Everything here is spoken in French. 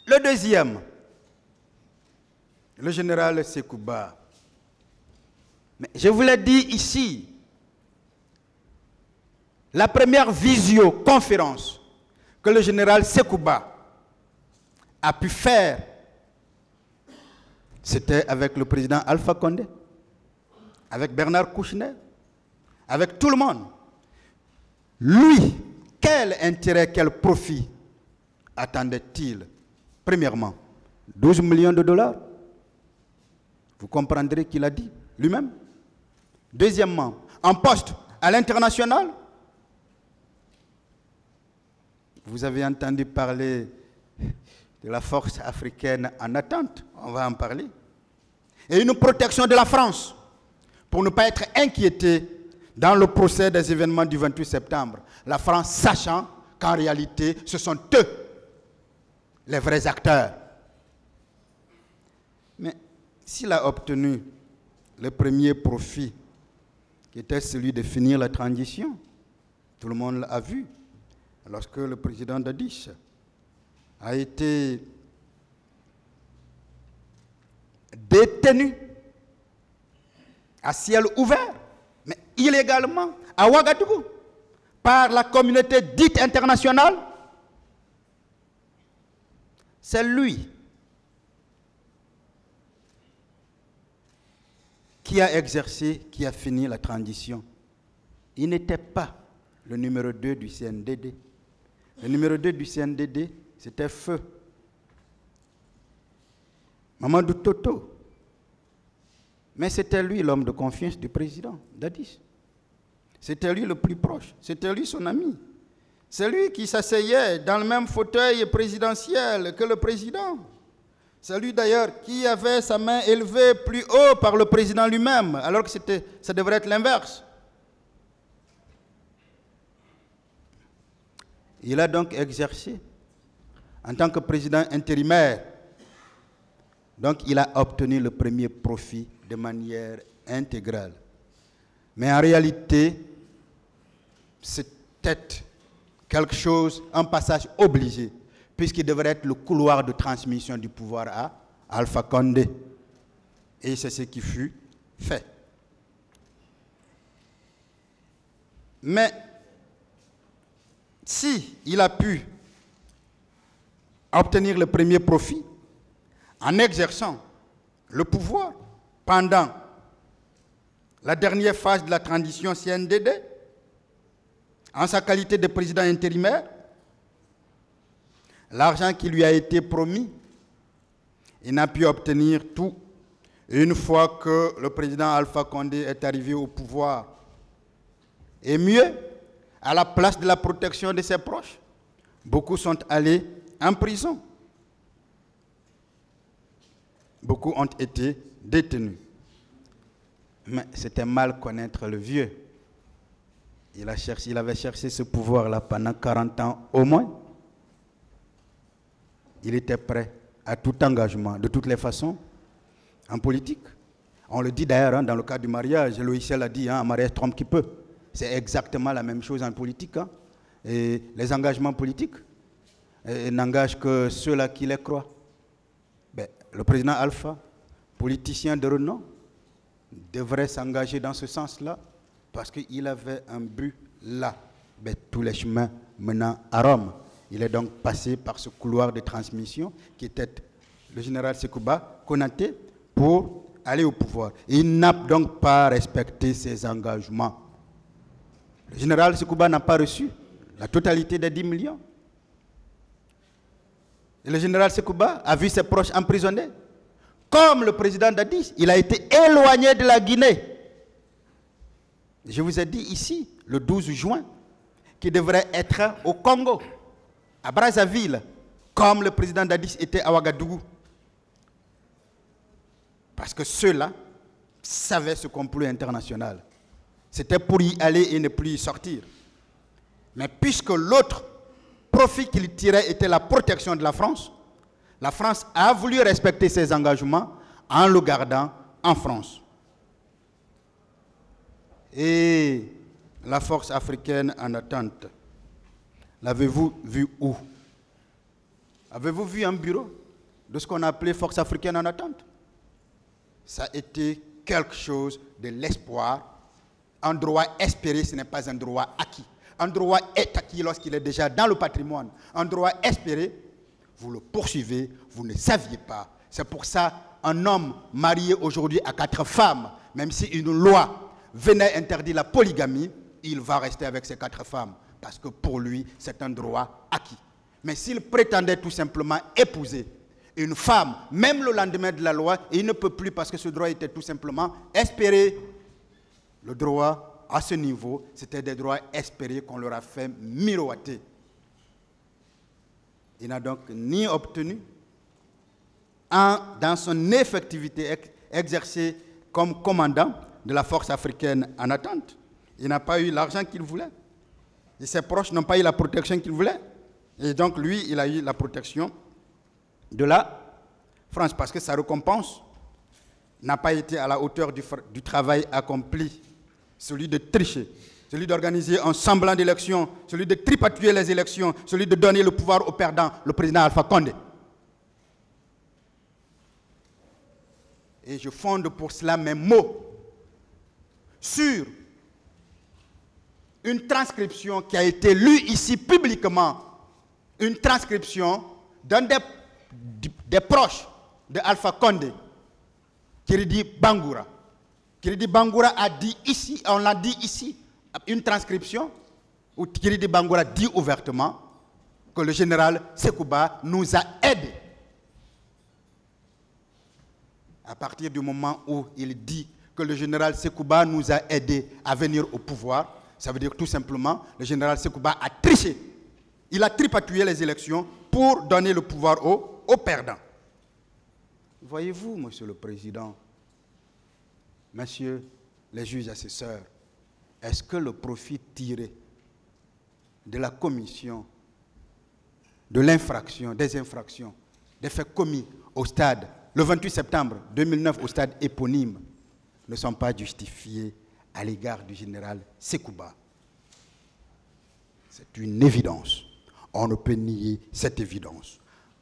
Le deuxième, le général Sekouba. Mais je vous l'ai dit ici, la première visioconférence que le général Sekouba a pu faire, c'était avec le président Alpha Condé, avec Bernard Kouchner, avec tout le monde. Lui, quel intérêt, quel profit attendait-il? Premièrement, 12 millions de dollars. Vous comprendrez qu'il a dit lui-même. Deuxièmement, un poste à l'international. Vous avez entendu parler de la force africaine en attente. On va en parler. Et une protection de la France pour ne pas être inquiété dans le procès des événements du 28 septembre. La France sachant qu'en réalité, ce sont eux les vrais acteurs. Mais s'il a obtenu le premier profit, qui était celui de finir la transition, tout le monde l'a vu, lorsque le président Dadis a été détenu à ciel ouvert, mais illégalement, à Ouagadougou, par la communauté dite internationale. C'est lui qui a exercé, qui a fini la transition. Il n'était pas le numéro 2 du CNDD. Le numéro 2 du CNDD, c'était Feu Mamadou Toto. Mais c'était lui l'homme de confiance du président Dadis. C'était lui le plus proche. C'était lui son ami. C'est lui qui s'asseyait dans le même fauteuil présidentiel que le président. C'est lui d'ailleurs qui avait sa main élevée plus haut par le président lui-même, alors que ça devrait être l'inverse. Il a donc exercé en tant que président intérimaire. Donc il a obtenu le premier profit de manière intégrale. Mais en réalité, c'était quelque chose, un passage obligé, puisqu'il devrait être le couloir de transmission du pouvoir à Alpha Condé. Et c'est ce qui fut fait. Mais si il a pu obtenir le premier profit en exerçant le pouvoir pendant la dernière phase de la transition CNDD, en sa qualité de président intérimaire, l'argent qui lui a été promis, il n'a pu obtenir tout. Une fois que le président Alpha Condé est arrivé au pouvoir, et mieux, à la place de la protection de ses proches, beaucoup sont allés en prison. Beaucoup ont été détenus. Mais c'était mal connaître le vieux. Il avait cherché ce pouvoir-là pendant 40 ans au moins. Il était prêt à tout engagement, de toutes les façons, en politique. On le dit d'ailleurs dans le cas du mariage, Loïciel a dit, un mariage trompe qui peut. C'est exactement la même chose en politique. Et les engagements politiques n'engagent que ceux-là qui les croient. Ben, le président Alpha, politicien de renom, devrait s'engager dans ce sens-là parce qu'il avait un but là. Ben, tous les chemins menant à Rome. Il est donc passé par ce couloir de transmission qui était le général Sekouba Konaté pour aller au pouvoir. Il n'a donc pas respecté ses engagements. Le général Sekouba n'a pas reçu la totalité des 10 millions. Et le général Sekouba a vu ses proches emprisonnés. Comme le président Dadis, il a été éloigné de la Guinée. Je vous ai dit ici, le 12 juin, qu'il devrait être au Congo, à Brazzaville, comme le président Dadis était à Ouagadougou. Parce que ceux-là savaient ce complot international. C'était pour y aller et ne plus y sortir. Mais puisque l'autre profit qu'il tirait était la protection de la France a voulu respecter ses engagements en le gardant en France. Et la force africaine en attente, l'avez-vous vu où? Avez-vous vu un bureau de ce qu'on a appelé Force africaine en attente? Ça a été quelque chose de l'espoir. Un droit espéré, ce n'est pas un droit acquis. Un droit est acquis lorsqu'il est déjà dans le patrimoine. Un droit espéré, vous le poursuivez, vous ne saviez pas. C'est pour ça un homme marié aujourd'hui à 4 femmes, même si une loi venait interdire la polygamie, il va rester avec ces 4 femmes. Parce que pour lui, c'est un droit acquis. Mais s'il prétendait tout simplement épouser une femme, même le lendemain de la loi, il ne peut plus parce que ce droit était tout simplement espéré. Le droit à ce niveau, c'était des droits espérés qu'on leur a fait miroiter. Il n'a donc ni obtenu, dans son effectivité exercée comme commandant de la force africaine en attente. Il n'a pas eu l'argent qu'il voulait. Et ses proches n'ont pas eu la protection qu'il voulait. Et donc lui, il a eu la protection de la France parce que sa récompense n'a pas été à la hauteur du travail accompli. Celui de tricher, celui d'organiser un semblant d'élection, celui de tripatouiller les élections, celui de donner le pouvoir au perdant, le président Alpha Condé. Et je fonde pour cela mes mots sur une transcription qui a été lue ici publiquement, une transcription d'un des proches de Alpha Condé, Kiridi Bangoura. Kiridi Bangoura a dit ici, on l'a dit ici, une transcription où Kiridi Bangoura dit ouvertement que le général Sekouba nous a aidés. À partir du moment où il dit que le général Sekouba nous a aidés à venir au pouvoir, ça veut dire tout simplement que le général Sekouba a triché. Il a tripatouillé les élections pour donner le pouvoir aux perdants. Voyez-vous, Monsieur le Président, Messieurs les juges assesseurs, est-ce que le profit tiré de la commission de l'infraction, des infractions, des faits commis au stade, le 28 septembre 2009, au stade éponyme, ne sont pas justifiés à l'égard du général Sekouba? C'est une évidence. On ne peut nier cette évidence.